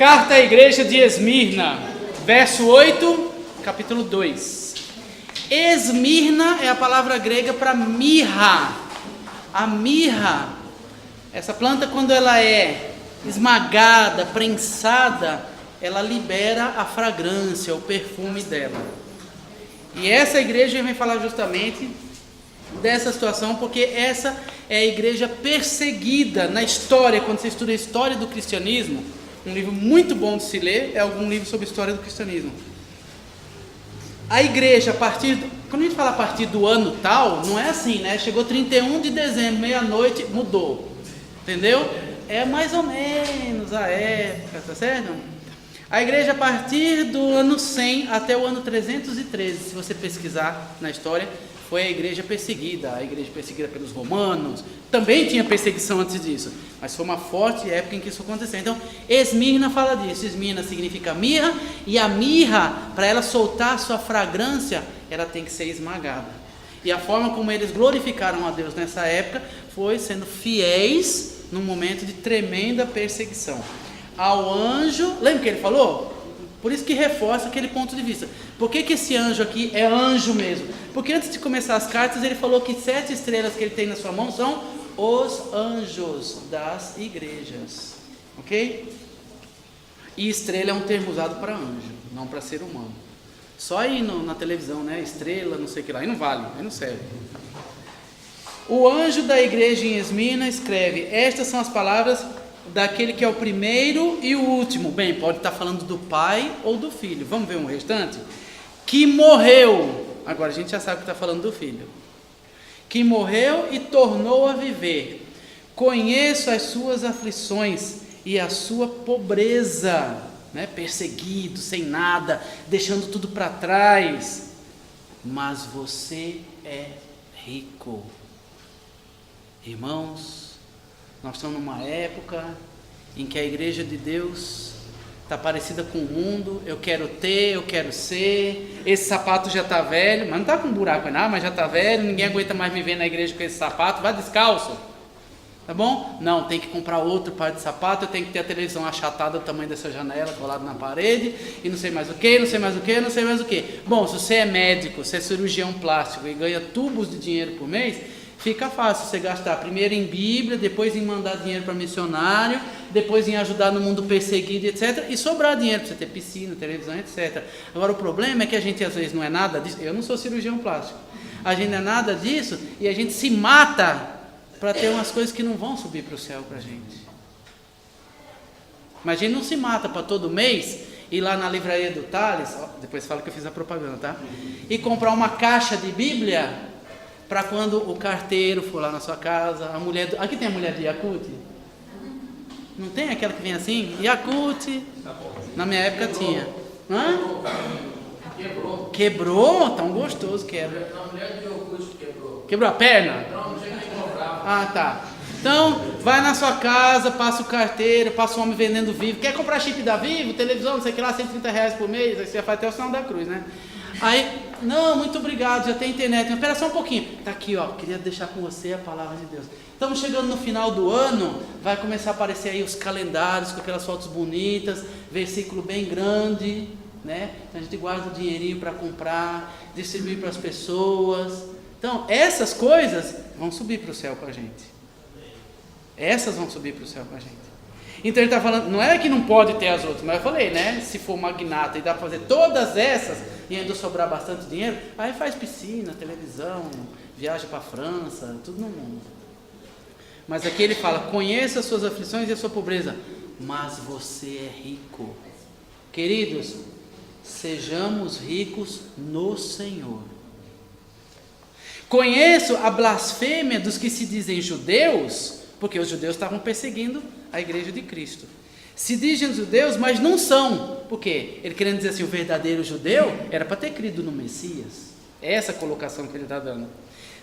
Carta à igreja de Esmirna, verso 8, capítulo 2. Esmirna é a palavra grega para mirra. A mirra, essa planta, quando ela é esmagada, prensada, ela libera a fragrância, o perfume dela. E essa igreja vem falar justamente dessa situação, porque essa é a igreja perseguida na história. Quando você estuda a história do cristianismo, um livro muito bom de se ler é algum livro sobre a história do cristianismo. A igreja, quando a gente fala a partir do ano tal, não é assim, né? Chegou 31 de dezembro, meia-noite, mudou. Entendeu? É mais ou menos a época, tá certo? A igreja, a partir do ano 100 até o ano 313, se você pesquisar na história, foi a igreja perseguida pelos romanos. Também tinha perseguição antes disso, mas foi uma forte época em que isso aconteceu. Então, Esmirna fala disso. Esmirna significa mirra, e a mirra, para ela soltar sua fragrância, ela tem que ser esmagada. E a forma como eles glorificaram a Deus nessa época foi sendo fiéis num momento de tremenda perseguição. Ao anjo, lembra que ele falou? Por isso que reforça aquele ponto de vista. Por que esse anjo aqui é anjo mesmo? Porque antes de começar as cartas, ele falou que 7 estrelas que ele tem na sua mão são os anjos das igrejas. Ok? E estrela é um termo usado para anjo, não para ser humano. Só aí na televisão, né? Estrela, não sei o que lá. Aí não vale, aí não serve. O anjo da igreja em Esmirna escreve: estas são as palavras daquele que é o primeiro e o último. Bem, pode estar falando do pai ou do filho. Vamos ver um restante? Que morreu. Agora a gente já sabe que está falando do filho. Que morreu e tornou a viver. Conheço as suas aflições e a sua pobreza, né? Perseguido, sem nada, deixando tudo para trás. Mas você é rico. Irmãos, nós estamos numa época em que a igreja de Deus está parecida com o mundo. Eu quero ter, eu quero ser. Esse sapato já está velho, mas não está com um buraco nada, mas já está velho. Ninguém aguenta mais me ver na igreja com esse sapato. Vai descalço, tá bom? Não, tem que comprar outro par de sapato. Eu tenho que ter a televisão achatada do tamanho dessa janela, colada na parede, e não sei mais o que, não sei mais o que, não sei mais o que. Bom, se você é médico, você é cirurgião plástico e ganha tubos de dinheiro por mês, fica fácil você gastar primeiro em Bíblia, depois em mandar dinheiro para missionário, depois em ajudar no mundo perseguido, etc. E sobrar dinheiro para você ter piscina, televisão, etc. Agora o problema é que a gente às vezes não é nada disso. Eu não sou cirurgião plástico. A gente não é nada disso e a gente se mata para ter umas coisas que não vão subir para o céu para a gente. Mas a gente não se mata para todo mês ir lá na livraria do Thales, depois fala que eu fiz a propaganda, tá? E comprar uma caixa de Bíblia para quando o carteiro for lá na sua casa, a mulher... Aqui tem a mulher de Yakut? Não tem aquela que vem assim? Yakut? Na minha época tinha. Hã? Quebrou? Tão gostoso quebra. A mulher de Yakut quebrou. Quebrou a perna? Não tinha que comprar. Ah, tá. Então, vai na sua casa, passa o carteiro, passa o homem vendendo Vivo. Quer comprar chip da Vivo, televisão, não sei o que lá, R$130 por mês, aí você já faz até o sinal da cruz, né? Aí, não, muito obrigado, já tem internet. Mas espera só um pouquinho. Está aqui, ó, queria deixar com você a palavra de Deus. Estamos chegando no final do ano, vai começar a aparecer aí os calendários com aquelas fotos bonitas, versículo bem grande, né? Então a gente guarda o dinheirinho para comprar, distribuir para as pessoas. Então, essas coisas vão subir para o céu com a gente. Essas vão subir para o céu com a gente. Então ele está falando, não é que não pode ter as outras, mas eu falei, né? Se for magnata e dá para fazer todas essas e ainda sobrar bastante dinheiro, aí faz piscina, televisão, viaja para a França, tudo no mundo. Mas aqui ele fala, conheça as suas aflições e a sua pobreza, mas você é rico. Queridos, sejamos ricos no Senhor. Conheço a blasfêmia dos que se dizem judeus, porque os judeus estavam perseguindo a igreja de Cristo. Se dizem judeus, mas não são. Por quê? Ele querendo dizer assim, o verdadeiro judeu era para ter crido no Messias. É essa a colocação que ele está dando.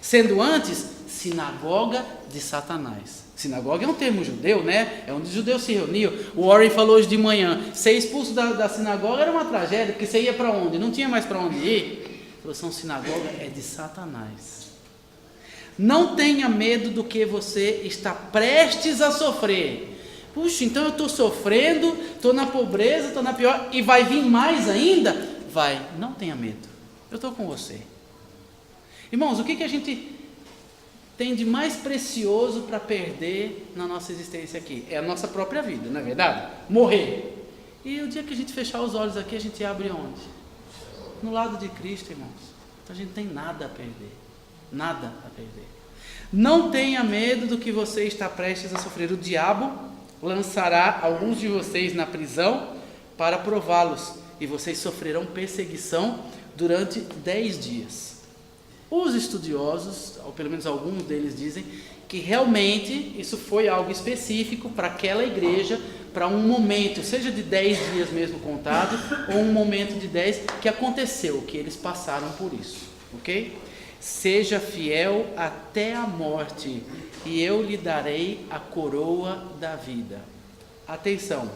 Sendo antes, sinagoga de Satanás. Sinagoga é um termo judeu, né? É onde os judeus se reuniam. O Warren falou hoje de manhã, ser expulso da sinagoga era uma tragédia, porque você ia para onde? Não tinha mais para onde ir. Ele falou, são sinagoga é de Satanás. Não tenha medo do que você está prestes a sofrer. Puxa, então eu estou sofrendo, estou na pobreza, estou na pior, e vai vir mais ainda? Vai, não tenha medo, eu estou com você. Irmãos, o que a gente tem de mais precioso para perder na nossa existência aqui? É a nossa própria vida, não é verdade? Morrer. E o dia que a gente fechar os olhos aqui, a gente abre onde? No lado de Cristo, irmãos. Então a gente não tem nada a perder, nada a perder. Não tenha medo do que você está prestes a sofrer. O diabo lançará alguns de vocês na prisão para prová-los, e vocês sofrerão perseguição durante 10 dias. Os estudiosos, ou pelo menos alguns deles, dizem que realmente isso foi algo específico para aquela igreja, para um momento, seja de 10 dias mesmo contado, ou um momento de 10 que aconteceu, que eles passaram por isso, ok? Seja fiel até a morte, e eu lhe darei a coroa da vida. Atenção,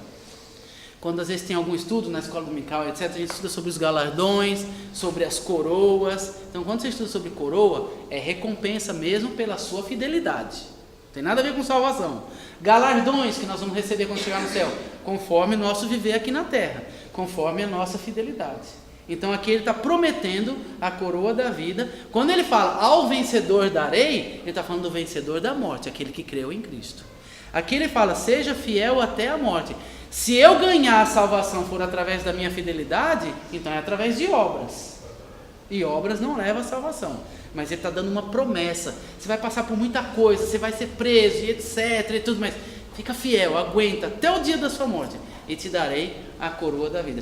quando às vezes tem algum estudo na escola dominical, etc., a gente estuda sobre os galardões, sobre as coroas. Então, quando você estuda sobre coroa, é recompensa mesmo pela sua fidelidade. Não tem nada a ver com salvação. Galardões que nós vamos receber quando chegar no céu, conforme o nosso viver aqui na terra, conforme a nossa fidelidade. Então aqui ele está prometendo a coroa da vida. Quando ele fala ao vencedor darei, ele está falando do vencedor da morte, aquele que creu em Cristo. Aqui ele fala, seja fiel até a morte. Se eu ganhar a salvação for através da minha fidelidade, então é através de obras. E obras não levam à salvação. Mas ele está dando uma promessa. Você vai passar por muita coisa, você vai ser preso e etc. e tudo, mas fica fiel, aguenta até o dia da sua morte. E te darei a coroa da vida.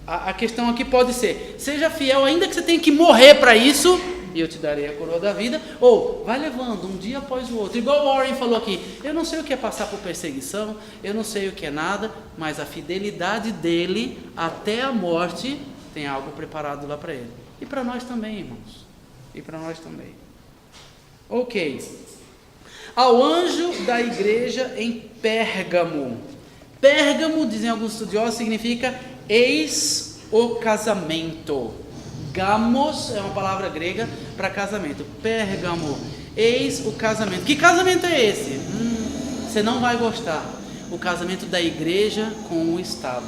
A questão aqui pode ser, seja fiel ainda que você tenha que morrer para isso, e eu te darei a coroa da vida, ou vai levando um dia após o outro, igual o Warren falou aqui, eu não sei o que é passar por perseguição, eu não sei o que é nada, mas a fidelidade dele até a morte tem algo preparado lá para ele, e para nós também, irmãos, e para nós também. Ok, ao anjo da igreja em Pérgamo. Pérgamo, dizem alguns estudiosos, significa eis o casamento. Gamos é uma palavra grega para casamento. Pérgamo, eis o casamento. Que casamento é esse? Você não vai gostar. O casamento da igreja com o Estado.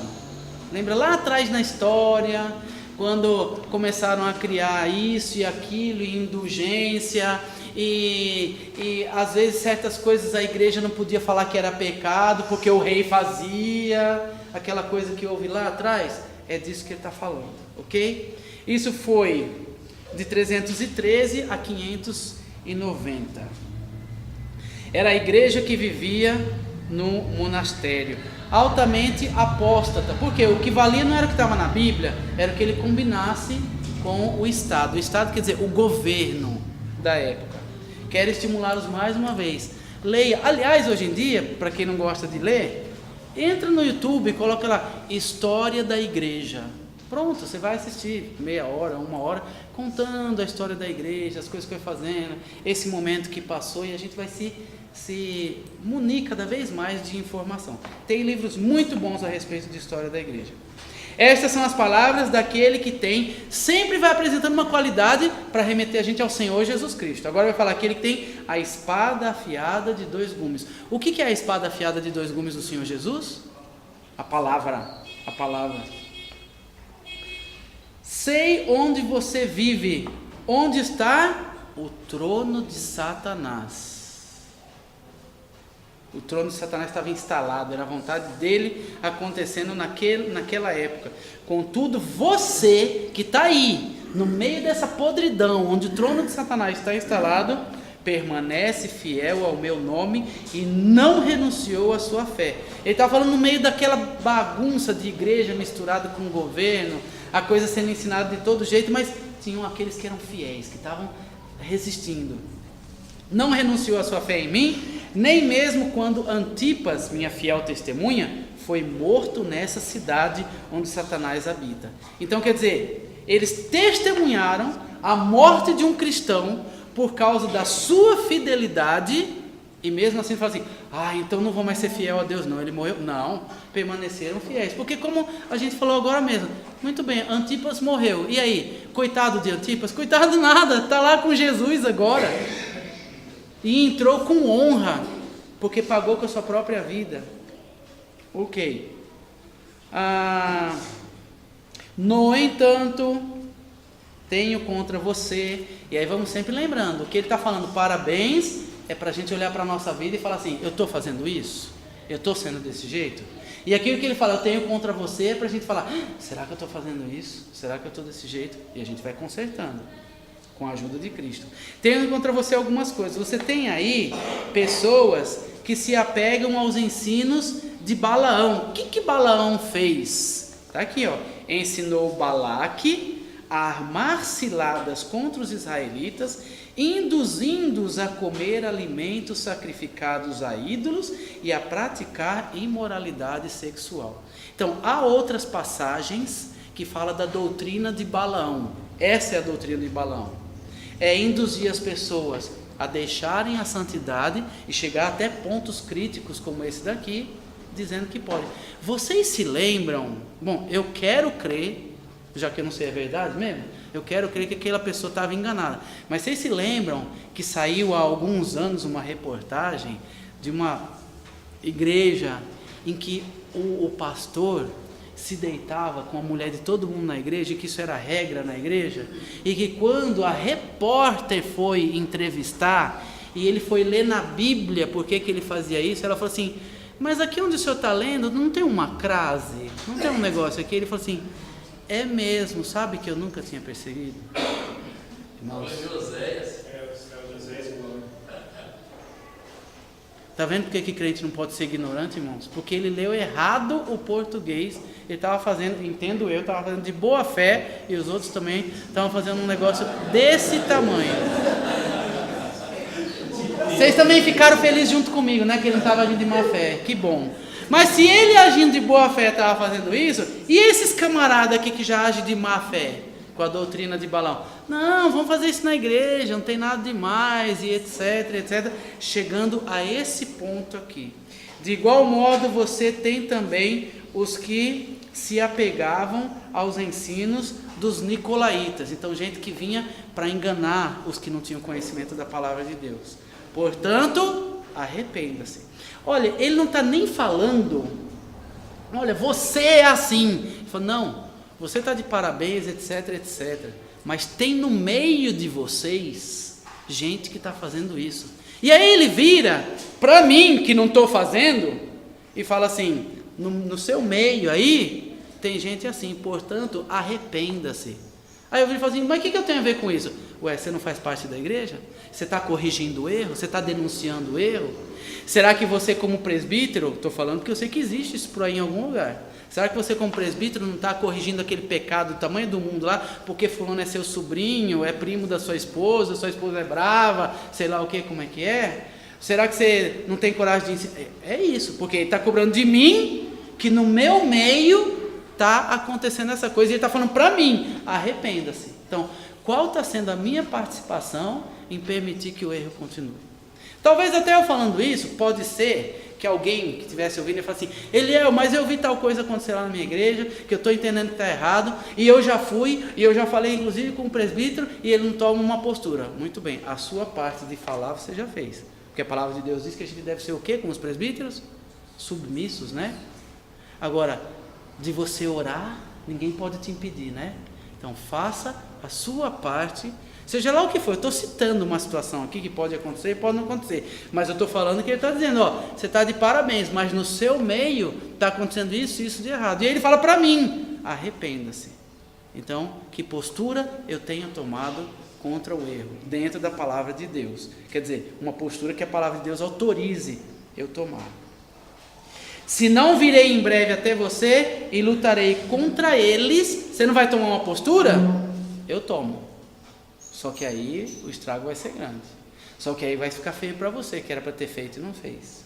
Lembra lá atrás na história, quando começaram a criar isso e aquilo, e indulgência, e às vezes certas coisas a igreja não podia falar que era pecado, porque o rei fazia, aquela coisa que houve lá atrás, é disso que ele está falando, ok? Isso foi de 313 a 590. Era a igreja que vivia no monastério, altamente apóstata, porque o que valia não era o que estava na Bíblia, era o que ele combinasse com o Estado. O Estado quer dizer o governo da época. Quero estimulá-los mais uma vez. Leia. Aliás, hoje em dia, para quem não gosta de ler, entra no YouTube e coloca lá História da Igreja. Pronto, você vai assistir meia hora, 1 hora, contando a história da igreja, as coisas que foi fazendo, esse momento que passou, e a gente vai se munir cada vez mais de informação. Tem livros muito bons a respeito de história da igreja. Estas são as palavras daquele que tem, sempre vai apresentando uma qualidade para remeter a gente ao Senhor Jesus Cristo. Agora vai falar aquele que tem a espada afiada de 2 gumes. O que é a espada afiada de 2 gumes do Senhor Jesus? A palavra. Sei onde você vive. Onde está? O trono de Satanás. O trono de Satanás estava instalado, era a vontade dele acontecendo naquela época. Contudo, você que está aí, no meio dessa podridão, onde o trono de Satanás está instalado, permanece fiel ao meu nome e não renunciou à sua fé. Ele está falando no meio daquela bagunça de igreja misturada com o governo, a coisa sendo ensinada de todo jeito, mas tinham aqueles que eram fiéis, que estavam resistindo. Não renunciou à sua fé em mim, nem mesmo quando Antipas, minha fiel testemunha, foi morto nessa cidade onde Satanás habita. Então quer dizer, eles testemunharam a morte de um cristão por causa da sua fidelidade, e mesmo assim falam assim, então não vou mais ser fiel a Deus não, ele morreu. Não, permaneceram fiéis, porque como a gente falou agora mesmo, muito bem, Antipas morreu, e aí, coitado de Antipas? Coitado nada, está lá com Jesus agora, e entrou com honra porque pagou com a sua própria vida. Ok. No entanto, tenho contra você. E aí vamos sempre lembrando, o que ele está falando, parabéns, é para a gente olhar para a nossa vida e falar assim, eu estou fazendo isso? Eu estou sendo desse jeito? E aquilo que ele fala, eu tenho contra você, é para a gente falar, será que eu estou fazendo isso? Será que eu estou desse jeito? E a gente vai consertando, com a ajuda de Cristo. Tenho contra você algumas coisas. Você tem aí pessoas que se apegam aos ensinos de Balaão. O que Balaão fez? Está aqui, ó. Ensinou Balaque a armar ciladas contra os israelitas, induzindo-os a comer alimentos sacrificados a ídolos e a praticar imoralidade sexual. Então, há outras passagens que falam da doutrina de Balaão. Essa é a doutrina de Balaão. É induzir as pessoas a deixarem a santidade e chegar até pontos críticos como esse daqui, dizendo que pode. Vocês se lembram? Bom, eu quero crer, já que eu não sei a verdade mesmo, eu quero crer que aquela pessoa estava enganada. Mas vocês se lembram que saiu há alguns anos uma reportagem de uma igreja em que o pastor se deitava com a mulher de todo mundo na igreja, e que isso era regra na igreja, e que quando a repórter foi entrevistar, e ele foi ler na Bíblia por que ele fazia isso, ela falou assim, mas aqui onde o senhor está lendo, não tem uma crase, não tem um negócio aqui? Ele falou assim, é mesmo, sabe que eu nunca tinha percebido? Irmãos, está vendo porque que crente não pode ser ignorante, irmãos? Porque ele leu errado o português, ele estava fazendo, entendo eu, estava fazendo de boa fé, e os outros também estavam fazendo um negócio desse tamanho. Vocês também ficaram felizes junto comigo, né? Que ele não estava agindo de má fé, que bom. Mas se ele agindo de boa fé estava fazendo isso, e esses camaradas aqui que já agem de má fé, com a doutrina de Balaão, não, vamos fazer isso na igreja, não tem nada demais, e etc, etc, chegando a esse ponto aqui. De igual modo, você tem também os que se apegavam aos ensinos dos nicolaítas, então gente que vinha para enganar os que não tinham conhecimento da palavra de Deus. Portanto, arrependa-se. Olha, ele não está nem falando, olha, você é assim. Ele falou, não, você está de parabéns, etc, etc. Mas tem no meio de vocês gente que está fazendo isso. E aí ele vira para mim, que não estou fazendo, e fala assim, no seu meio aí, tem gente assim, portanto, arrependa-se. Aí eu viro e falo assim, mas o que eu tenho a ver com isso? Ué, você não faz parte da igreja? Você está corrigindo o erro? Você está denunciando o erro? Será que você como presbítero, estou falando porque eu sei que existe isso por aí em algum lugar, será que você como presbítero não está corrigindo aquele pecado do tamanho do mundo lá, porque fulano é seu sobrinho, é primo da sua esposa é brava, sei lá o que, como é que é? Será que você não tem coragem de ensinar? É isso, porque ele está cobrando de mim, que no meu meio está acontecendo essa coisa, e ele está falando para mim, arrependa-se. Então, qual está sendo a minha participação em permitir que o erro continue? Talvez até eu falando isso, pode ser que alguém que estivesse ouvindo e fale assim, Eliel, mas eu vi tal coisa acontecer lá na minha igreja, que eu estou entendendo que está errado, e eu já fui, e eu já falei inclusive com o presbítero, e ele não toma uma postura. Muito bem, a sua parte de falar você já fez, porque a palavra de Deus diz que a gente deve ser o quê com os presbíteros? Submissos, né? Agora, de você orar, ninguém pode te impedir, né? Então faça a sua parte, seja lá o que for. Eu estou citando uma situação aqui que pode acontecer e pode não acontecer, mas eu estou falando que ele está dizendo, ó, você está de parabéns, mas no seu meio está acontecendo isso e isso de errado. E ele fala para mim, arrependa-se. Então, que postura eu tenho tomado contra o erro, dentro da palavra de Deus? Quer dizer, uma postura que a palavra de Deus autorize eu tomar. Se não virei em breve até você e lutarei contra eles, você não vai tomar uma postura? Eu tomo. Só que aí o estrago vai ser grande. Só que aí vai ficar feio para você, que era para ter feito e não fez.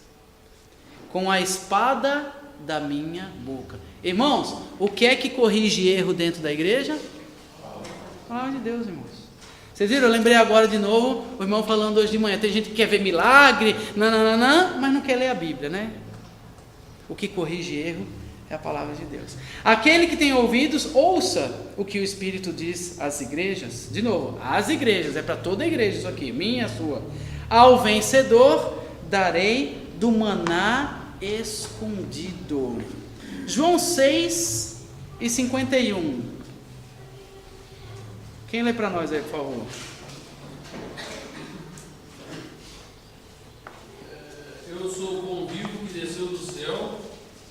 Com a espada da minha boca. Irmãos, o que é que corrige erro dentro da igreja? A palavra de Deus, irmãos. Vocês viram? Eu lembrei agora de novo, o irmão falando hoje de manhã. Tem gente que quer ver milagre, mas não quer ler a Bíblia, né? O que corrige erro é a palavra de Deus. Aquele que tem ouvidos, ouça o que o Espírito diz às igrejas. De novo, às igrejas, é para toda a igreja isso aqui, minha, sua. Ao vencedor darei do maná escondido. João 6:51. Quem lê para nós aí, por favor? Eu sou o pão vivo que desceu do céu,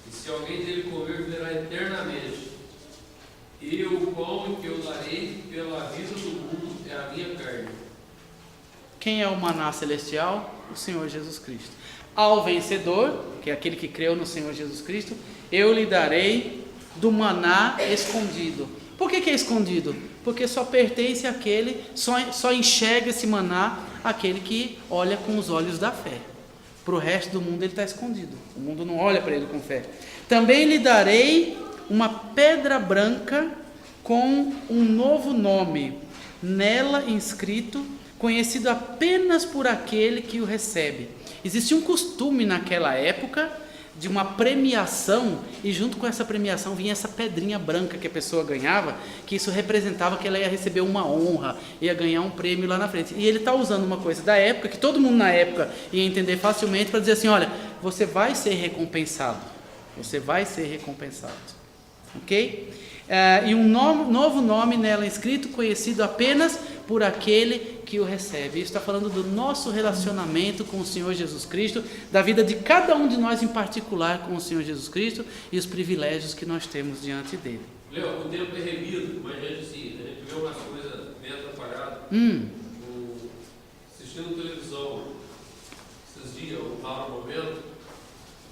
e se alguém dele comer, viverá eternamente. E o pão que eu darei pela vida do mundo é a minha carne. Quem é o maná celestial? O Senhor Jesus Cristo. Ao vencedor, que é aquele que creu no Senhor Jesus Cristo, eu lhe darei do maná escondido. Por que é escondido? Porque só pertence àquele, só enxerga esse maná aquele que olha com os olhos da fé. Para o resto do mundo ele está escondido. O mundo não olha para ele com fé. Também lhe darei uma pedra branca com um novo nome, nela inscrito, conhecido apenas por aquele que o recebe. Existia um costume naquela época de uma premiação, e junto com essa premiação vinha essa pedrinha branca que a pessoa ganhava, que isso representava que ela ia receber uma honra, ia ganhar um prêmio lá na frente. E ele está usando uma coisa da época, que todo mundo na época ia entender facilmente, para dizer assim, olha, você vai ser recompensado, ok? E um novo nome nela inscrito, conhecido apenas por aquele que o recebe. Isso está falando do nosso relacionamento com o Senhor Jesus Cristo, da vida de cada um de nós em particular com o Senhor Jesus Cristo e os privilégios que nós temos diante dele. Léo, o tempo é remido, mas a gente vê umas coisas bem atrapalhadas. Assistindo televisão, esses dias, um raro momento,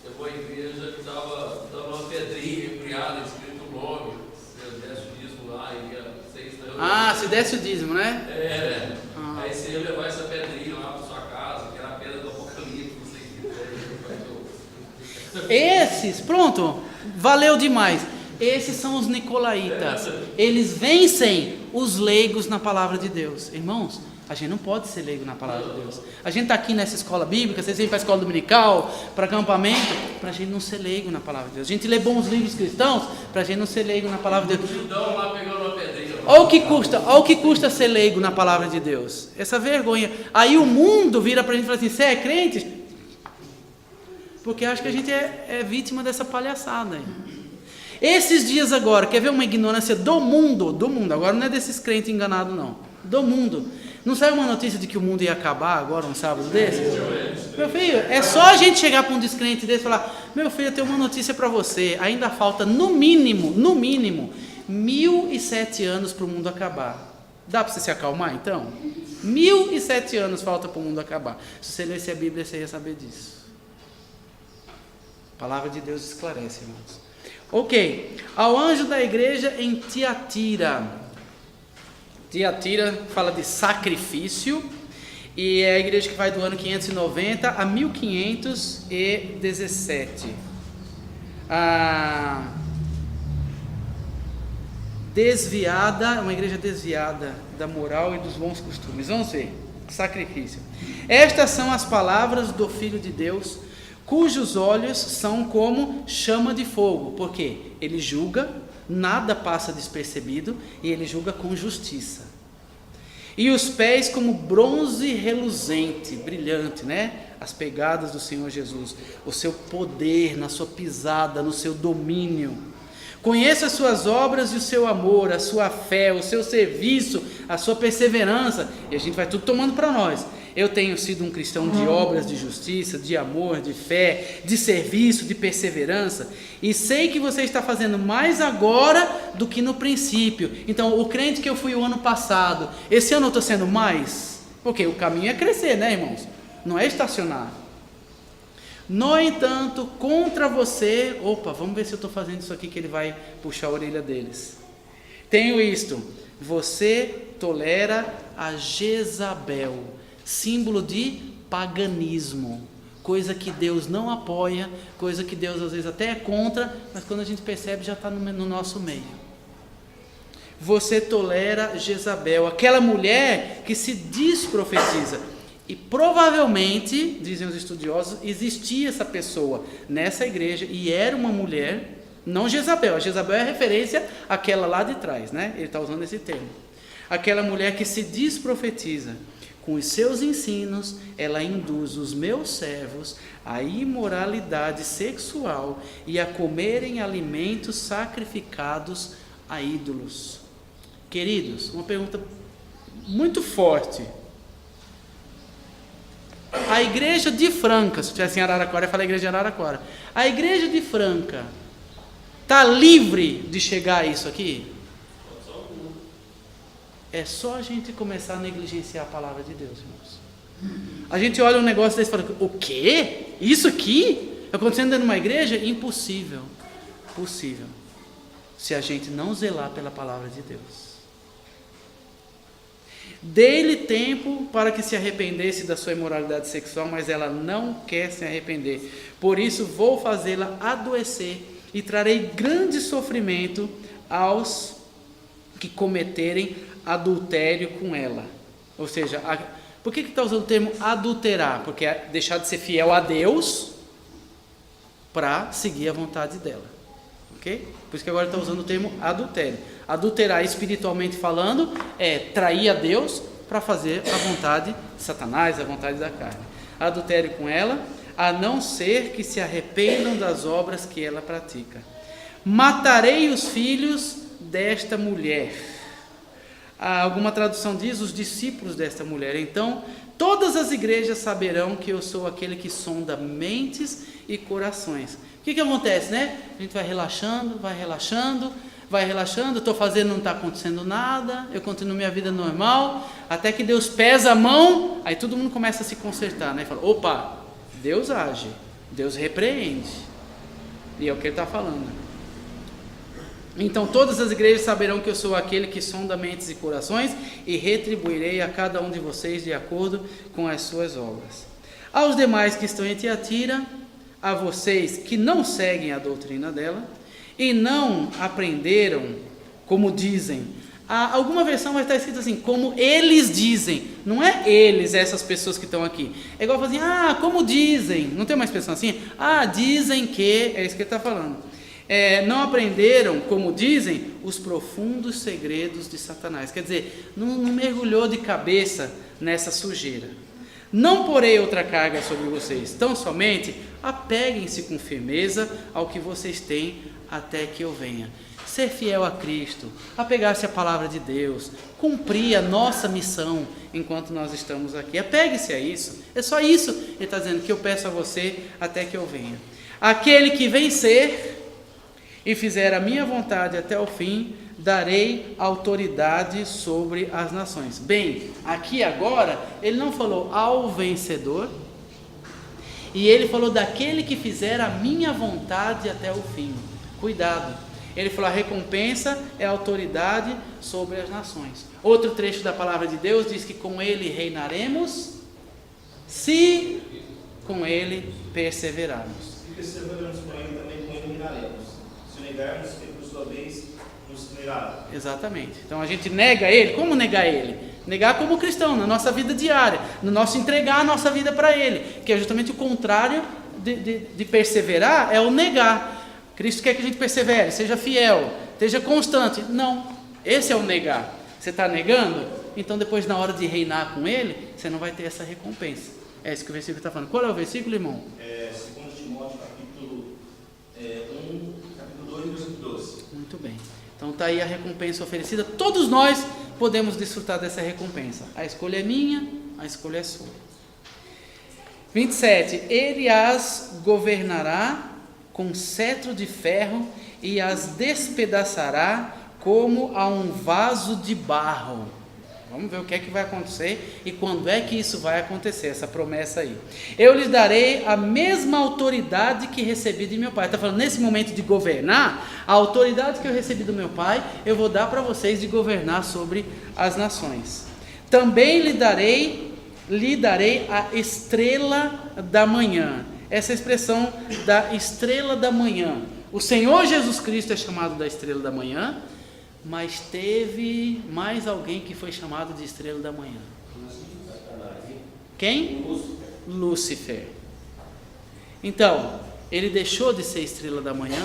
tem uma igreja que estava dando uma pedrinha embriada, escrito o nome, se desse o dízimo lá, e ia 6 euros. Se desse o dízimo, né? Aí você ia levar essa pedrinha lá para sua casa, que era a pedra do Apocalipse, não sei o que. Esses, pronto, valeu demais. Esses são os nicolaítas. Eles vencem os leigos na palavra de Deus. Irmãos, a gente não pode ser leigo na palavra de Deus. A gente está aqui nessa escola bíblica, vocês vêm para a escola dominical, para acampamento, para a gente não ser leigo na palavra de Deus. A gente lê bons livros cristãos, para a gente não ser leigo na palavra de Deus. Lá pegando uma pedrinha. Olha o que custa ser leigo na palavra de Deus. Essa vergonha. Aí o mundo vira para a gente e fala assim, você é crente? Porque acha que a gente é vítima dessa palhaçada aí. Esses dias agora, quer ver uma ignorância do mundo, agora não é desses crentes enganados não, do mundo. Não saiu uma notícia de que o mundo ia acabar agora, um sábado desse? Meu filho, é só a gente chegar para um descrente desse e falar, meu filho, eu tenho uma notícia para você, ainda falta no mínimo, 1007 anos para o mundo acabar. Dá para você se acalmar então? 1007 anos falta para o mundo acabar. Se você lesse a Bíblia, você ia saber disso. A palavra de Deus esclarece, irmãos. Ok, ao anjo da igreja em Tiatira. Tiatira fala de sacrifício, e é a igreja que vai do ano 590 a 1517. Desviada, uma igreja desviada da moral e dos bons costumes. Vamos ver, sacrifício. Estas são as palavras do Filho de Deus, cujos olhos são como chama de fogo, porque ele julga, nada passa despercebido, e ele julga com justiça. E os pés como bronze reluzente, brilhante, né? As pegadas do Senhor Jesus, o seu poder na sua pisada, no seu domínio. Conheça as suas obras e o seu amor, a sua fé, o seu serviço, a sua perseverança, e a gente vai tudo tomando para nós. Eu tenho sido um cristão de obras de justiça, de amor, de fé, de serviço, de perseverança, e sei que você está fazendo mais agora do que no princípio. Então, o crente que eu fui o ano passado, esse ano eu estou sendo mais? Porque o caminho é crescer, né, irmãos? Não é estacionar. No entanto, contra você, vamos ver se eu estou fazendo isso aqui que ele vai puxar a orelha deles. Tenho isto, você tolera a Jezabel, símbolo de paganismo, coisa que Deus não apoia, coisa que Deus às vezes até é contra, mas quando a gente percebe já está no nosso meio. Você tolera Jezabel, aquela mulher que se desprofetiza, e provavelmente, dizem os estudiosos, existia essa pessoa nessa igreja, e era uma mulher, não Jezabel, a Jezabel é a referência àquela lá de trás, né? Ele está usando esse termo, aquela mulher que se desprofetiza, Com os seus ensinos, ela induz os meus servos à imoralidade sexual e a comerem alimentos sacrificados a ídolos. Queridos, uma pergunta muito forte. A igreja de Franca, se estivesse em Araraquara, eu falei igreja de Araraquara. A igreja de Franca está livre de chegar a isso aqui? É só a gente começar a negligenciar a palavra de Deus, irmãos. A gente olha um negócio desse e fala, o quê? Isso aqui? Acontecendo dentro de uma igreja? Impossível. Possível. Se a gente não zelar pela palavra de Deus. Dê-lhe tempo para que se arrependesse da sua imoralidade sexual, mas ela não quer se arrepender. Por isso vou fazê-la adoecer e trarei grande sofrimento aos que cometerem adultério com ela. Ou seja, por que está usando o termo adulterar? Porque é deixar de ser fiel a Deus para seguir a vontade dela. Ok? Por isso que agora está usando o termo adultério. Adulterar, espiritualmente falando, é trair a Deus para fazer a vontade de Satanás, a vontade da carne. Adultério com ela, a não ser que se arrependam das obras que ela pratica. Matarei os filhos desta mulher. Alguma tradução diz, os discípulos desta mulher. Então, todas as igrejas saberão que eu sou aquele que sonda mentes e corações. O que acontece, né? A gente vai relaxando, estou fazendo, não está acontecendo nada, eu continuo minha vida normal, até que Deus pesa a mão, aí todo mundo começa a se consertar, né? E fala, opa, Deus age, Deus repreende. E é o que ele está falando. Então todas as igrejas saberão que eu sou aquele que sonda mentes e corações e retribuirei a cada um de vocês de acordo com as suas obras. Aos demais que estão em Tiatira, a vocês que não seguem a doutrina dela e não aprenderam como dizem. Alguma versão vai estar escrito assim, como eles dizem. Não é eles, essas pessoas que estão aqui. É igual falar assim, como dizem. Não tem uma expressão assim? Dizem que, é isso que ele está falando. Não aprenderam, como dizem, os profundos segredos de Satanás. Quer dizer, não mergulhou de cabeça nessa sujeira. Não porei outra carga sobre vocês, tão somente apeguem-se com firmeza ao que vocês têm até que eu venha. Ser fiel a Cristo, apegar-se à palavra de Deus, cumprir a nossa missão enquanto nós estamos aqui. Apegue-se a isso. É só isso, ele está dizendo, que eu peço a você até que eu venha. Aquele que vencer e fizer a minha vontade até o fim, darei autoridade sobre as nações. Bem, aqui agora, ele não falou ao vencedor, e ele falou daquele que fizer a minha vontade até o fim. Cuidado, ele falou a recompensa é a autoridade sobre as nações. Outro trecho da palavra de Deus diz que com ele reinaremos, se com ele perseverarmos. Se perseverarmos com ele, também com ele reinaremos. Se negarmos, ele por sua vez nos negará. Exatamente. Então a gente nega ele. Como negar ele? Negar como cristão, na nossa vida diária, no nosso entregar a nossa vida para ele, que é justamente o contrário de perseverar, é o negar. Cristo quer que a gente persevere, seja fiel, esteja constante. Não, esse é o negar. Você está negando? Então depois na hora de reinar com ele, você não vai ter essa recompensa. É isso que o versículo está falando. Qual é o versículo, irmão? 2 Timóteo, capítulo 1, capítulo 2, versículo 12. Muito bem. Então está aí a recompensa oferecida. Todos nós podemos desfrutar dessa recompensa. A escolha é minha, a escolha é sua. 27. Ele as governará com cetro de ferro e as despedaçará como a um vaso de barro. Vamos ver o que é que vai acontecer e quando é que isso vai acontecer, essa promessa aí. Eu lhes darei a mesma autoridade que recebi de meu pai. Está falando, nesse momento de governar, a autoridade que eu recebi do meu pai, eu vou dar para vocês de governar sobre as nações. Também lhe darei a estrela da manhã. Essa expressão da estrela da manhã. O Senhor Jesus Cristo é chamado da estrela da manhã, mas teve mais alguém que foi chamado de estrela da manhã. Quem? Lúcifer. Então, ele deixou de ser estrela da manhã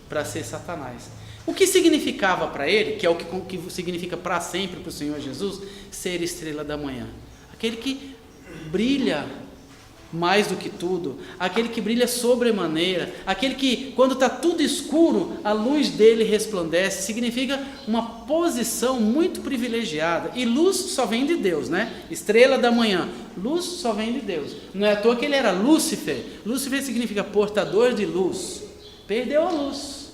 para ser Satanás. O que significava para ele, que é o que significa para sempre para o Senhor Jesus, ser estrela da manhã? aquele que brilha mais do que tudo, aquele que brilha sobremaneira, aquele que, quando está tudo escuro, a luz dele resplandece, significa uma posição muito privilegiada. E luz só vem de Deus, né? Estrela da manhã, luz só vem de Deus. Não é à toa que ele era Lúcifer. Lúcifer significa portador de luz. Perdeu a luz,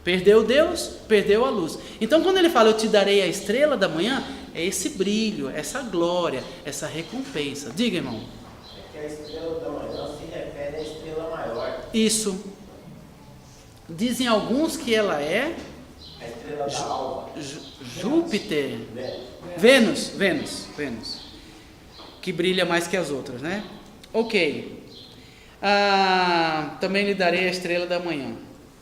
perdeu Deus, perdeu a luz. Então quando ele fala, eu te darei a estrela da manhã, é esse brilho, essa glória, essa recompensa. Diga, irmão. A estrela da manhã se refere à estrela maior. Isso. Dizem alguns que ela é A estrela da alva. Júpiter, Vênus. Vênus, que brilha mais que as outras, né? Ok. Também lhe darei a estrela da manhã.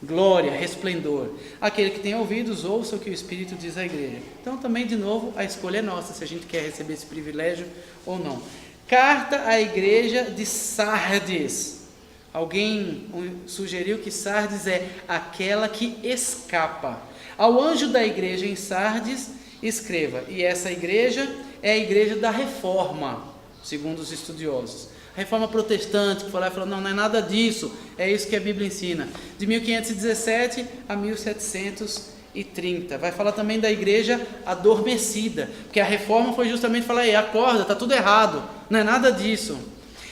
Glória, resplendor. Aquele que tem ouvidos, ouça o que o Espírito diz à igreja. Então também, de novo, a escolha é nossa, se a gente quer receber esse privilégio ou não. Carta à igreja de Sardes. Alguém sugeriu que Sardes é aquela que escapa. Ao anjo da igreja em Sardes, escreva. E essa igreja é a igreja da reforma, segundo os estudiosos. A reforma protestante, que foi lá e falou, não é nada disso, é isso que a Bíblia ensina. De 1517 a 1730. Vai falar também da igreja adormecida, porque a reforma foi justamente falar, acorda, está tudo errado, não é nada disso.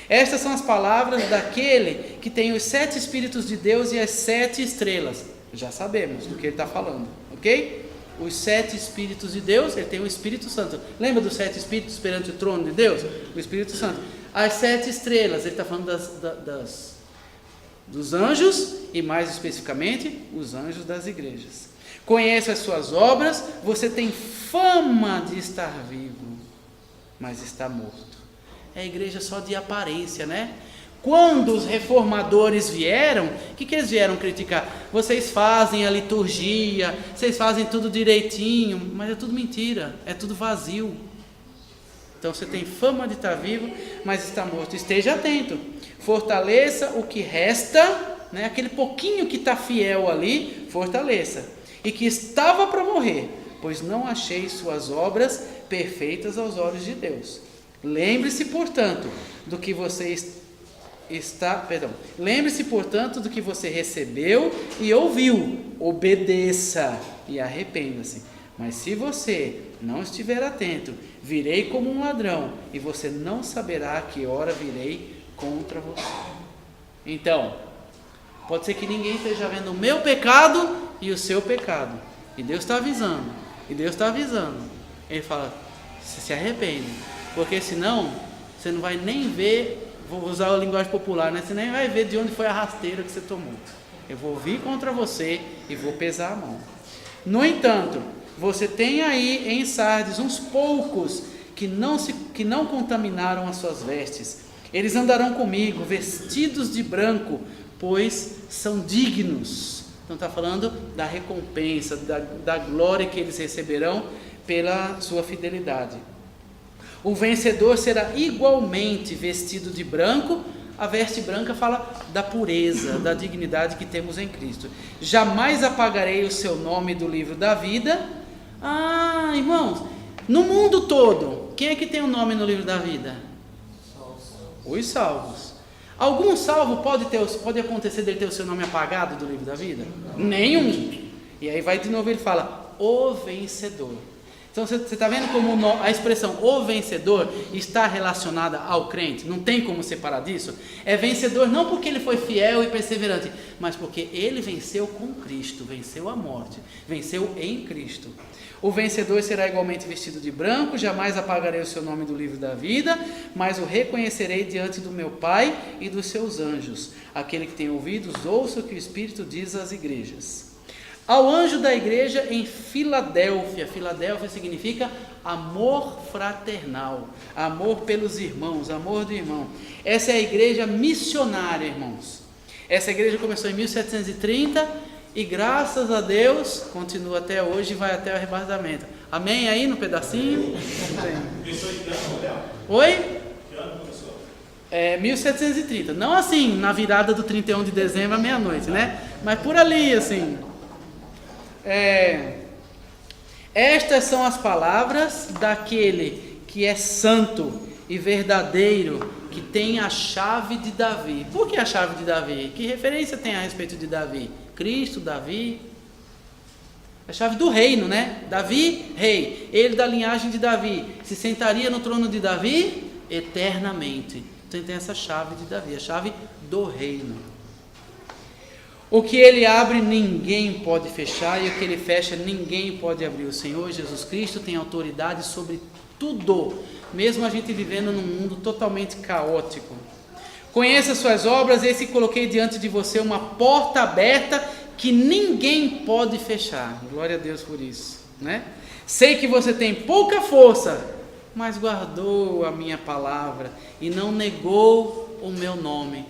Estas são as palavras daquele que tem os 7 Espíritos de Deus e as 7 estrelas. Já sabemos do que ele está falando, ok? Os 7 Espíritos de Deus, ele tem o Espírito Santo. Lembra dos 7 Espíritos perante o trono de Deus? O Espírito Santo. As 7 estrelas, ele está falando dos anjos e mais especificamente os anjos das igrejas. Conhece as suas obras, você tem fama de estar vivo, mas está morto. É a igreja só de aparência, né? Quando os reformadores vieram, o que eles vieram criticar? Vocês fazem a liturgia, vocês fazem tudo direitinho, mas é tudo mentira, é tudo vazio. Então você tem fama de estar vivo, mas está morto. Esteja atento, fortaleça o que resta, né? Aquele pouquinho que está fiel ali, fortaleça. E que estava para morrer, pois não achei suas obras perfeitas aos olhos de Deus. Lembre-se, portanto, do que você Lembre-se, portanto, do que você recebeu e ouviu. Obedeça e arrependa-se. Mas se você não estiver atento, virei como um ladrão, e você não saberá a que hora virei contra você. Então, pode ser que ninguém esteja vendo o meu pecado e o seu pecado. E Deus está avisando. Ele fala, se arrepende. Porque senão, você não vai nem ver, vou usar a linguagem popular, né? Você nem vai ver de onde foi a rasteira que você tomou. Eu vou vir contra você e vou pesar a mão. No entanto, você tem aí em Sardes uns poucos que não contaminaram as suas vestes. Eles andarão comigo, vestidos de branco, pois são dignos. Então está falando da recompensa, da glória que eles receberão pela sua fidelidade. O vencedor será igualmente vestido de branco. A veste branca fala da pureza, da dignidade que temos em Cristo. Jamais apagarei o seu nome do livro da vida. Irmãos, no mundo todo, quem é que tem o nome no livro da vida? Os salvos. Algum salvo pode acontecer dele ter o seu nome apagado do livro da vida? Nenhum. E aí vai de novo, ele fala, o vencedor. Então você está vendo como a expressão o vencedor está relacionada ao crente? Não tem como separar disso? É vencedor não porque ele foi fiel e perseverante, mas porque ele venceu com Cristo, venceu a morte, venceu em Cristo. O vencedor será igualmente vestido de branco, jamais apagarei o seu nome do livro da vida, mas o reconhecerei diante do meu Pai e dos seus anjos. Aquele que tem ouvidos, ouça o que o Espírito diz às igrejas. Ao anjo da igreja em Filadélfia. Filadélfia significa amor fraternal, amor pelos irmãos, amor do irmão. Essa é a igreja missionária, irmãos. Essa igreja começou em 1730 e graças a Deus continua até hoje e vai até o arrebatamento. Amém aí no pedacinho? Oi? Que ano começou? 1730. Não assim, na virada do 31 de dezembro à meia-noite, né? Mas por ali, assim. Estas são as palavras daquele que é santo e verdadeiro que tem a chave de Davi. Por que a chave de Davi? Que referência tem a respeito de Davi? Cristo, Davi? A chave do reino, né? Davi, rei. Ele da linhagem de Davi. Se sentaria no trono de Davi eternamente. Então tem essa chave de Davi, a chave do reino. O que ele abre, ninguém pode fechar, e o que ele fecha, ninguém pode abrir. O Senhor Jesus Cristo tem autoridade sobre tudo, mesmo a gente vivendo num mundo totalmente caótico. Conheça suas obras, eis que coloquei diante de você uma porta aberta que ninguém pode fechar. Glória a Deus por isso, né? Sei que você tem pouca força, mas guardou a minha palavra e não negou o meu nome.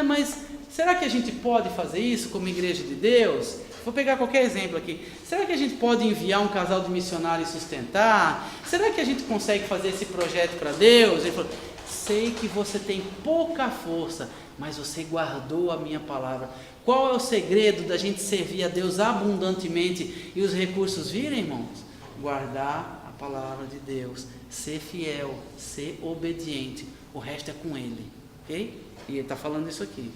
Mas será que a gente pode fazer isso como igreja de Deus? Vou pegar qualquer exemplo aqui. Será que a gente pode enviar um casal de missionários e sustentar? Será que a gente consegue fazer esse projeto para Deus? Ele falou, sei que você tem pouca força, mas você guardou a minha palavra. Qual é o segredo da gente servir a Deus abundantemente e os recursos virem, irmãos? Guardar a palavra de Deus, ser fiel, ser obediente. O resto é com Ele, ok? E Ele está falando isso aqui.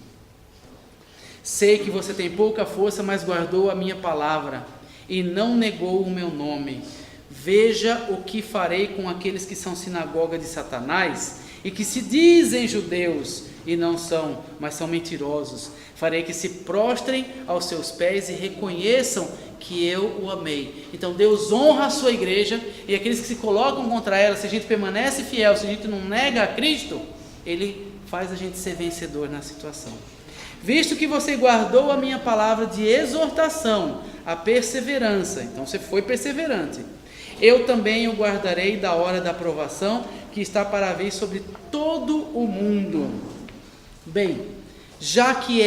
Sei que você tem pouca força, mas guardou a minha palavra e não negou o meu nome. Veja o que farei com aqueles que são sinagoga de Satanás e que se dizem judeus e não são, mas são mentirosos. Farei que se prostrem aos seus pés e reconheçam que eu o amei. Então Deus honra a sua igreja, e aqueles que se colocam contra ela, se a gente permanece fiel, se a gente não nega a Cristo, Ele faz a gente ser vencedor na situação. Visto que você guardou a minha palavra de exortação, a perseverança, então você foi perseverante, eu também o guardarei da hora da provação que está para vir sobre todo o mundo. Bem, já que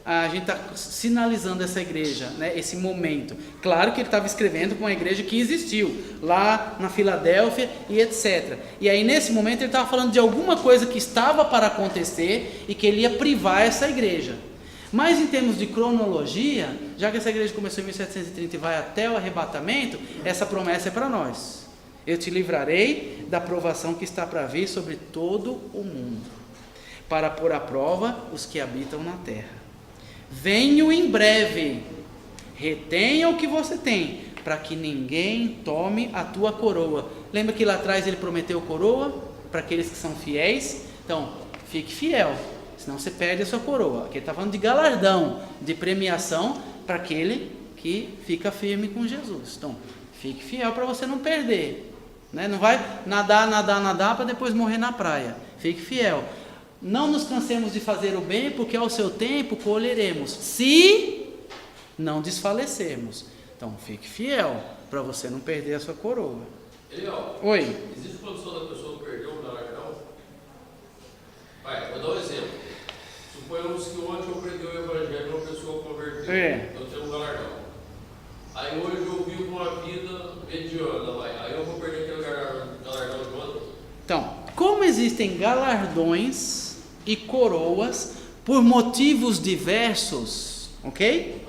a gente está sinalizando essa igreja, né, esse momento, claro que ele estava escrevendo com uma igreja que existiu, lá na Filadélfia e etc. E aí nesse momento ele estava falando de alguma coisa que estava para acontecer e que ele ia privar essa igreja. Mas em termos de cronologia, já que essa igreja começou em 1730 e vai até o arrebatamento, essa promessa é para nós. Eu te livrarei da provação que está para vir sobre todo o mundo, para pôr à prova os que habitam na terra. Venho em breve, retenha o que você tem, para que ninguém tome a tua coroa. Lembra que lá atrás ele prometeu coroa para aqueles que são fiéis? Então, fique fiel, senão você perde a sua coroa. Aqui ele está falando de galardão, de premiação para aquele que fica firme com Jesus. Então, fique fiel para você não perder, né? Não vai nadar para depois morrer na praia. Fique fiel. Não nos cansemos de fazer o bem, porque ao seu tempo colheremos, se não desfalecermos. Então, fique fiel, para você não perder a sua coroa. Eliel, Oi. existe condição da pessoa perder o galardão? Vai, vou dar um exemplo. Suponhamos que ontem eu preguei o evangelho e uma pessoa converteu. Eu tenho um galardão. Aí hoje eu vivo uma vida mediana, aí eu vou perder aquele galardão de outro? Então, como existem galardões e coroas por motivos diversos, ok?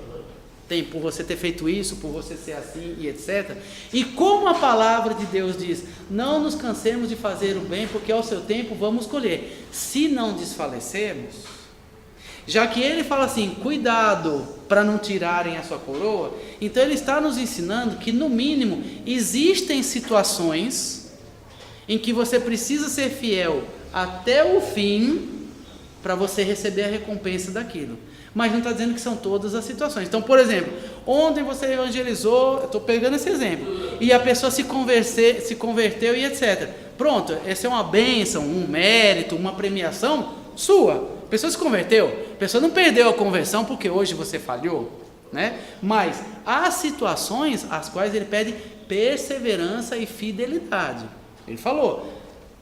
Tem por você ter feito isso, por você ser assim e etc. E como a palavra de Deus diz, não nos cansemos de fazer o bem, porque ao seu tempo vamos colher, se não desfalecermos. Já que ele fala assim, cuidado para não tirarem a sua coroa, então ele está nos ensinando que no mínimo existem situações em que você precisa ser fiel até o fim para você receber a recompensa daquilo. Mas não está dizendo que são todas as situações. Então, por exemplo, ontem você evangelizou, eu estou pegando esse exemplo, e a pessoa se converteu e etc. Pronto, essa é uma bênção, um mérito, uma premiação sua. A pessoa se converteu, a pessoa não perdeu a conversão porque hoje você falhou, né? Mas há situações às quais ele pede perseverança e fidelidade. Ele falou,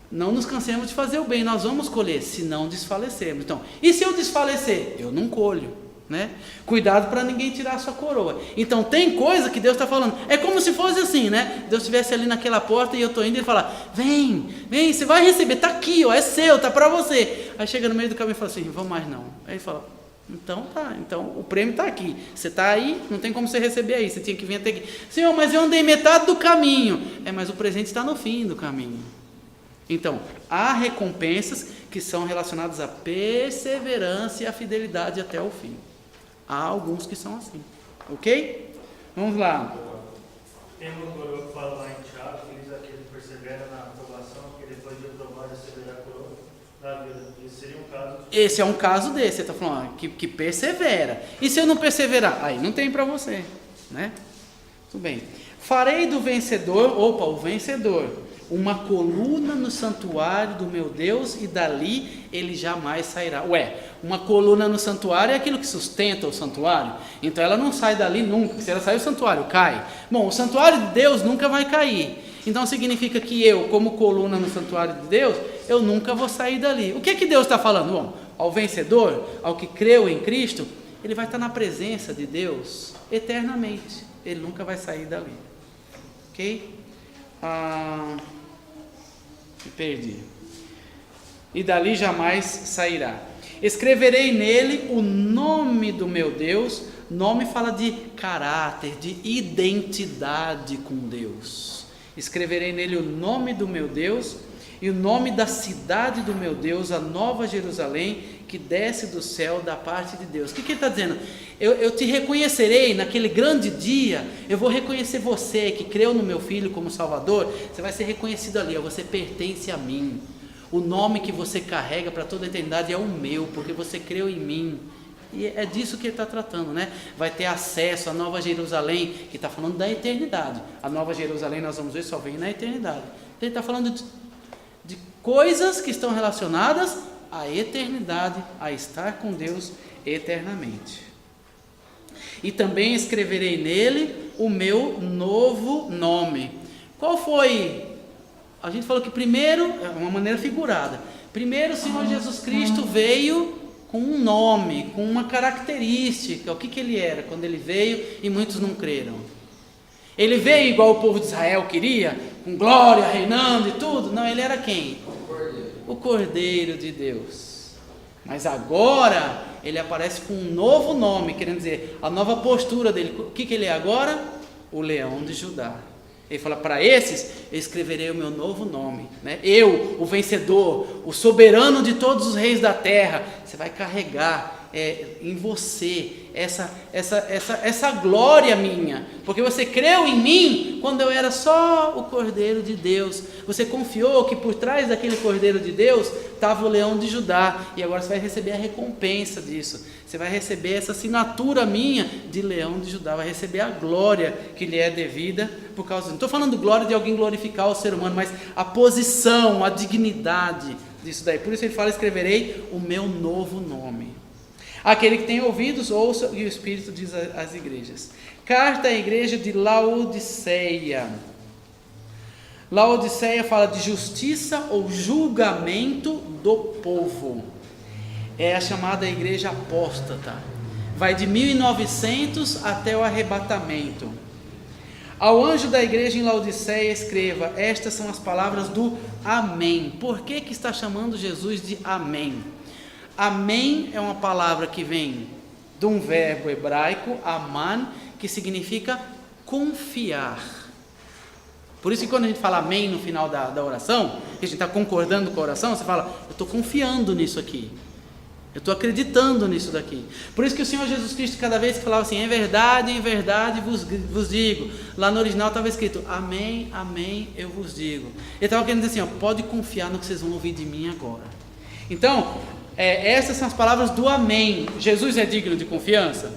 não nos cansemos de fazer o bem, nós vamos colher, se não desfalecermos. Então, e se eu desfalecer? Eu não colho, né? Cuidado para ninguém tirar a sua coroa. Então, tem coisa que Deus está falando, é como se fosse assim, né? Deus estivesse ali naquela porta e eu estou indo e ele fala, vem, você vai receber, está aqui, ó, é seu, está para você. Aí chega no meio do caminho e fala assim, vou mais não. Aí ele fala, então tá, então o prêmio está aqui, você está aí, não tem como você receber aí, você tinha que vir até aqui. Senhor, mas eu andei metade do caminho. Mas o presente está no fim do caminho. Então, há recompensas que são relacionadas à perseverança e à fidelidade até o fim. Há alguns que são assim. Ok? Vamos lá. Tem uma coroa que fala lá em Tiago, que diz aquele que persevera na aprovação, que depois de aprovar receberá a coroa da vida. Esse seria um caso. Esse é um caso desse, você está falando que persevera. E se eu não perseverar? Aí não tem para você, né? Tudo bem. Farei do vencedor, o vencedor, uma coluna no santuário do meu Deus, e dali ele jamais sairá. Uma coluna no santuário é aquilo que sustenta o santuário, então ela não sai dali nunca. Se ela sair, o santuário cai. Bom, o santuário de Deus nunca vai cair, então significa que eu, como coluna no santuário de Deus, eu nunca vou sair dali. O que é que Deus está falando? Bom, ao vencedor, ao que creu em Cristo, ele vai estar na presença de Deus eternamente, ele nunca vai sair dali. Ok? Me perdi. E dali jamais sairá. Escreverei nele o nome do meu Deus. Nome fala de caráter, de identidade com Deus. Escreverei nele o nome do meu Deus e o nome da cidade do meu Deus, a Nova Jerusalém, que desce do céu da parte de Deus. O que ele está dizendo? Eu te reconhecerei naquele grande dia. Eu vou reconhecer você que creu no meu Filho como Salvador. Você vai ser reconhecido ali, você pertence a mim. O nome que você carrega para toda a eternidade é o meu, porque você creu em mim. E é disso que ele está tratando, né? Vai ter acesso à Nova Jerusalém, que está falando da eternidade. A Nova Jerusalém, nós vamos ver, só vem na eternidade. Então ele está falando de coisas que estão relacionadas à eternidade, a estar com Deus eternamente. E também escreverei nele o meu novo nome. Qual foi? A gente falou que primeiro, é uma maneira figurada, primeiro o Senhor Jesus Cristo veio com um nome, com uma característica. O que ele era quando ele veio e muitos não creram? Ele veio igual o povo de Israel queria, com glória, reinando e tudo? Não, ele era quem? O Cordeiro de Deus. Mas agora ele aparece com um novo nome, querendo dizer, a nova postura dele. O que ele é agora? O Leão de Judá. Ele fala, para esses eu escreverei o meu novo nome, né? Eu, o vencedor, o soberano de todos os reis da terra. Você vai carregar em você essa glória minha, porque você creu em mim quando eu era só o Cordeiro de Deus. Você confiou que por trás daquele Cordeiro de Deus estava o Leão de Judá, e agora você vai receber a recompensa disso. Você vai receber essa assinatura minha de Leão de Judá, vai receber a glória que lhe é devida por causa disso. Não estou falando glória de alguém glorificar o ser humano, mas a posição, a dignidade disso daí. Por isso ele fala, escreverei o meu novo nome. Aquele que tem ouvidos, ouça, e o Espírito diz às igrejas. Carta à igreja de Laodiceia. Laodiceia fala de justiça ou julgamento do povo. É a chamada igreja apóstata. Vai de 1900 até o arrebatamento. Ao anjo da igreja em Laodiceia escreva, estas são as palavras do Amém. Por que está chamando Jesus de Amém? Amém é uma palavra que vem de um verbo hebraico, aman, que significa confiar. Por isso que quando a gente fala amém no final da oração, que a gente está concordando com a oração, você fala, eu estou confiando nisso aqui. Eu estou acreditando nisso daqui. Por isso que o Senhor Jesus Cristo, cada vez que falava assim, em verdade vos digo. Lá no original estava escrito, amém, amém, eu vos digo. Ele estava querendo dizer assim, pode confiar no que vocês vão ouvir de mim agora. Então, essas são as palavras do amém. Jesus é digno de confiança?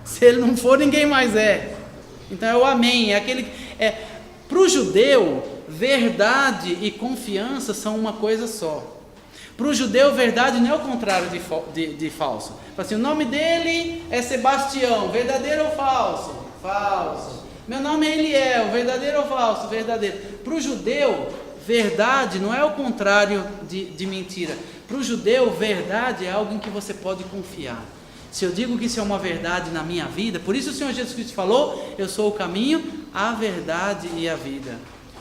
Se ele não for, ninguém mais é. Então é o amém, é aquele... Para o judeu, verdade e confiança são uma coisa só. Para o judeu, verdade não é o contrário de falso. Fala assim, o nome dele é Sebastião, verdadeiro ou falso? Falso. Meu nome é Eliel, verdadeiro ou falso? Verdadeiro. Para o judeu, verdade não é o contrário de mentira. Para o judeu, verdade é algo em que você pode confiar. Se eu digo que isso é uma verdade na minha vida, por isso o Senhor Jesus Cristo falou, eu sou o caminho, a verdade e a vida.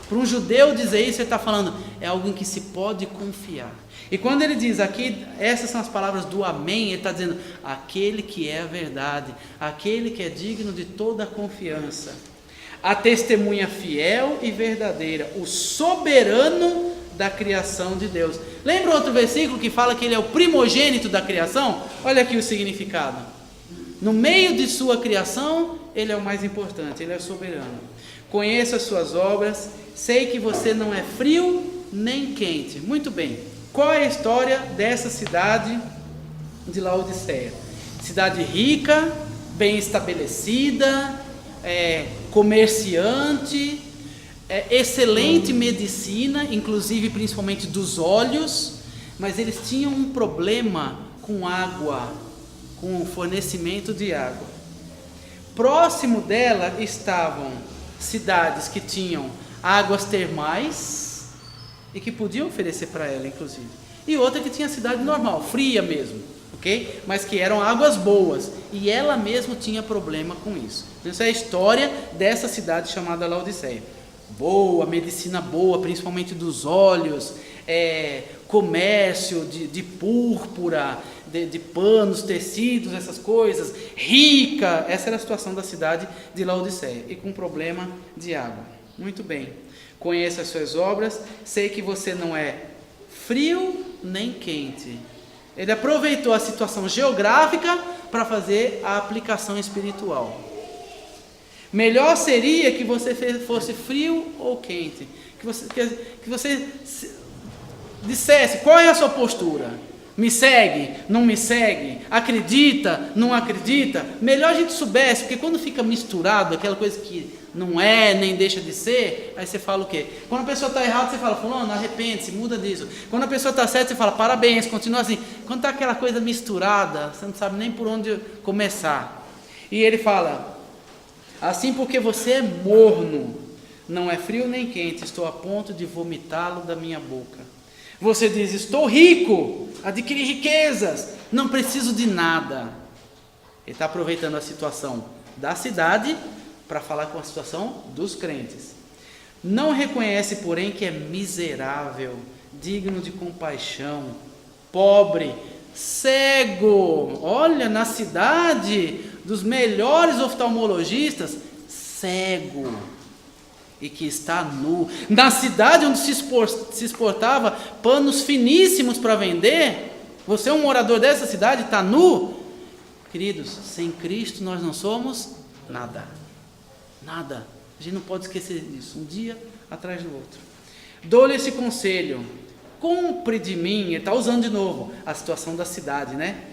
Para um judeu dizer isso, ele está falando, é algo em que se pode confiar. E quando ele diz aqui, essas são as palavras do amém, ele está dizendo, aquele que é a verdade, aquele que é digno de toda a confiança, a testemunha fiel e verdadeira, o soberano da criação de Deus. Lembra outro versículo que fala que ele é o primogênito da criação? Olha aqui o significado. No meio de sua criação, ele é o mais importante, ele é soberano. Conheço as suas obras, sei que você não é frio nem quente. Muito bem, qual é a história dessa cidade de Laodiceia? Cidade rica, bem estabelecida, comerciante, excelente medicina, inclusive principalmente dos olhos, mas eles tinham um problema com água, com o fornecimento de água. Próximo dela estavam cidades que tinham águas termais e que podiam oferecer para ela, inclusive, e outra que tinha cidade normal, fria mesmo, ok? Mas que eram águas boas, e ela mesma tinha problema com isso. Então, essa é a história dessa cidade chamada Laodiceia. Boa, medicina boa, principalmente dos olhos, comércio de púrpura, de panos, tecidos, essas coisas, rica. Essa era a situação da cidade de Laodiceia, e com problema de água. Muito bem, conheço as suas obras, sei que você não é frio nem quente. Ele aproveitou a situação geográfica para fazer a aplicação espiritual. Melhor seria que você fosse frio ou quente, que você dissesse qual é a sua postura. Me segue? Não me segue? Acredita? Não acredita? Melhor a gente soubesse, porque quando fica misturado, aquela coisa que não é, nem deixa de ser, aí você fala o quê? Quando a pessoa está errada, você fala, fulano, arrepende-se, muda disso. Quando a pessoa está certa, você fala, parabéns, continua assim. Quando está aquela coisa misturada, você não sabe nem por onde começar. E ele fala, assim porque você é morno, não é frio nem quente, estou a ponto de vomitá-lo da minha boca. Você diz, estou rico, adquiri riquezas, não preciso de nada. Ele está aproveitando a situação da cidade para falar com a situação dos crentes. Não reconhece, porém, que é miserável, digno de compaixão, pobre, cego. Olha, na cidade dos melhores oftalmologistas, cego. E que está nu. Na cidade onde se exportava panos finíssimos para vender, você é um morador dessa cidade, está nu? Queridos, sem Cristo nós não somos nada. Nada. A gente não pode esquecer disso, um dia atrás do outro. Dou-lhe esse conselho, compre de mim, ele está usando de novo a situação da cidade, né?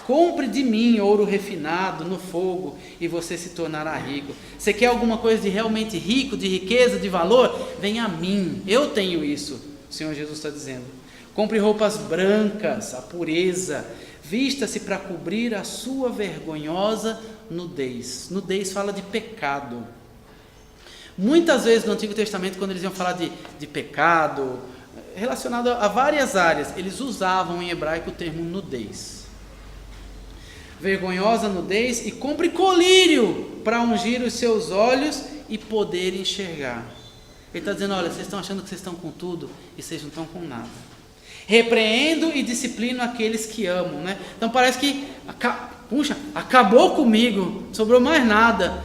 Compre de mim ouro refinado no fogo e você se tornará rico. Você quer alguma coisa de realmente rico, de riqueza, de valor? Venha a mim, eu tenho isso, o Senhor Jesus está dizendo. Compre roupas brancas, a pureza, vista-se para cobrir a sua vergonhosa nudez. Nudez fala de pecado. Muitas vezes no Antigo Testamento, quando eles iam falar de pecado, relacionado a várias áreas, eles usavam em hebraico o termo nudez. Vergonhosa nudez, e compre colírio para ungir os seus olhos e poder enxergar. Ele está dizendo, olha, vocês estão achando que vocês estão com tudo e vocês não estão com nada. Repreendo e disciplino aqueles que amam, né? Então parece que, acabou comigo, sobrou mais nada,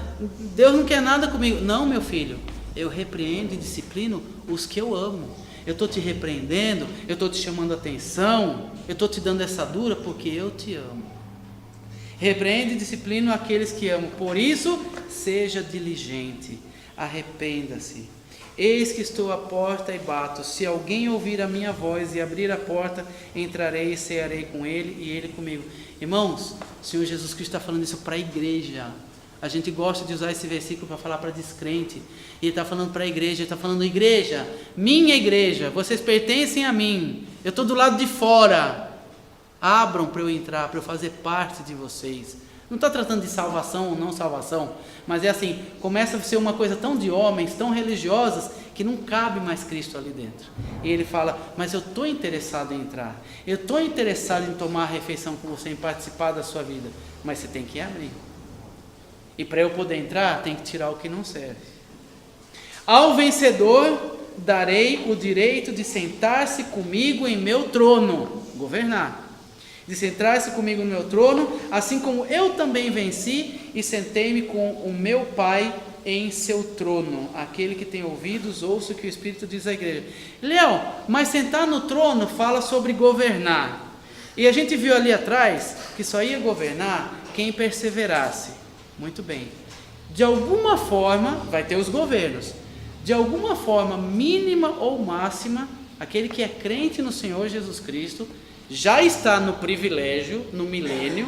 Deus não quer nada comigo. Não, meu filho, eu repreendo e disciplino os que eu amo. Eu estou te repreendendo, eu estou te chamando a atenção, eu estou te dando essa dura porque eu te amo. Repreende e disciplino aqueles que amam, por isso seja diligente, arrependa-se. Eis que estou à porta e bato, se alguém ouvir a minha voz e abrir a porta, entrarei e cearei com ele e ele comigo. Irmãos, o Senhor Jesus Cristo está falando isso para a igreja. A gente gosta de usar esse versículo para falar para descrente. Ele está falando para a igreja, ele está falando, igreja, minha igreja, vocês pertencem a mim, eu estou do lado de fora. Abram para eu entrar, para eu fazer parte de vocês. Não está tratando de salvação ou não salvação, mas é assim, começa a ser uma coisa tão de homens, tão religiosas, que não cabe mais Cristo ali dentro. E ele fala, mas eu estou interessado em entrar, eu estou interessado em tomar a refeição com você, em participar da sua vida, mas você tem que abrir. E para eu poder entrar, tem que tirar o que não serve. Ao vencedor darei o direito de sentar-se comigo em meu trono, governar. De sentar-se comigo no meu trono, assim como eu também venci e sentei-me com o meu Pai em seu trono. Aquele que tem ouvidos, ouça o que o Espírito diz à igreja. Léo, mas sentar no trono fala sobre governar. E a gente viu ali atrás que só ia governar quem perseverasse. Muito bem. De alguma forma, vai ter os governos. De alguma forma, mínima ou máxima, aquele que é crente no Senhor Jesus Cristo já está no privilégio, no milênio,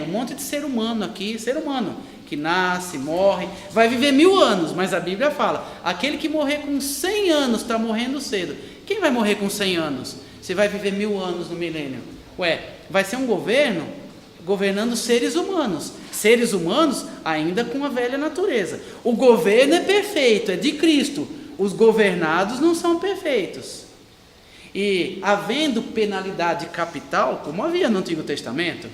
um monte de ser humano aqui, ser humano, que nasce, morre, vai viver 1000 anos, mas a Bíblia fala, aquele que morrer com 100 anos está morrendo cedo. Quem vai morrer com 100 anos? Se vai viver 1000 anos no milênio? Vai ser um governo governando seres humanos ainda com a velha natureza. O governo é perfeito, é de Cristo, os governados não são perfeitos. E havendo penalidade capital, como havia no Antigo Testamento,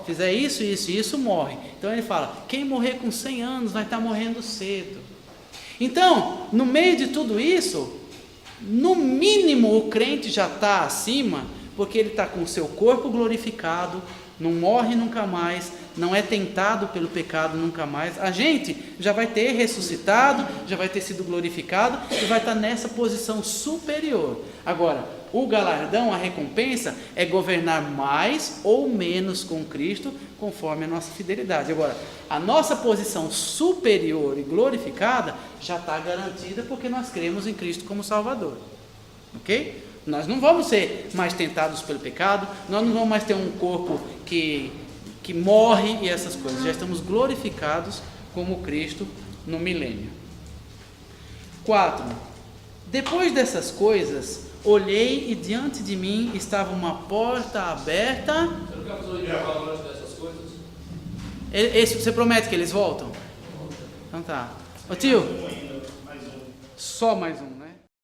fizer isso, isso e isso, morre. Então ele fala, quem morrer com 100 anos vai estar morrendo cedo. Então, no meio de tudo isso, no mínimo o crente já está acima, porque ele está com o seu corpo glorificado, não morre nunca mais, não é tentado pelo pecado nunca mais. A gente já vai ter ressuscitado, já vai ter sido glorificado e vai estar nessa posição superior. Agora, o galardão, a recompensa é governar mais ou menos com Cristo, conforme a nossa fidelidade. Agora, a nossa posição superior e glorificada já está garantida porque nós cremos em Cristo como Salvador. Ok? Nós não vamos ser mais tentados pelo pecado, nós não vamos mais ter um corpo que morre e essas coisas. Já estamos glorificados como Cristo no milênio. 4. Depois dessas coisas, olhei e diante de mim estava uma porta aberta. Você não quer fazer um intervalo antes dessas coisas? Você promete que eles voltam? Então tá. Ô tio, Mais um. só mais um.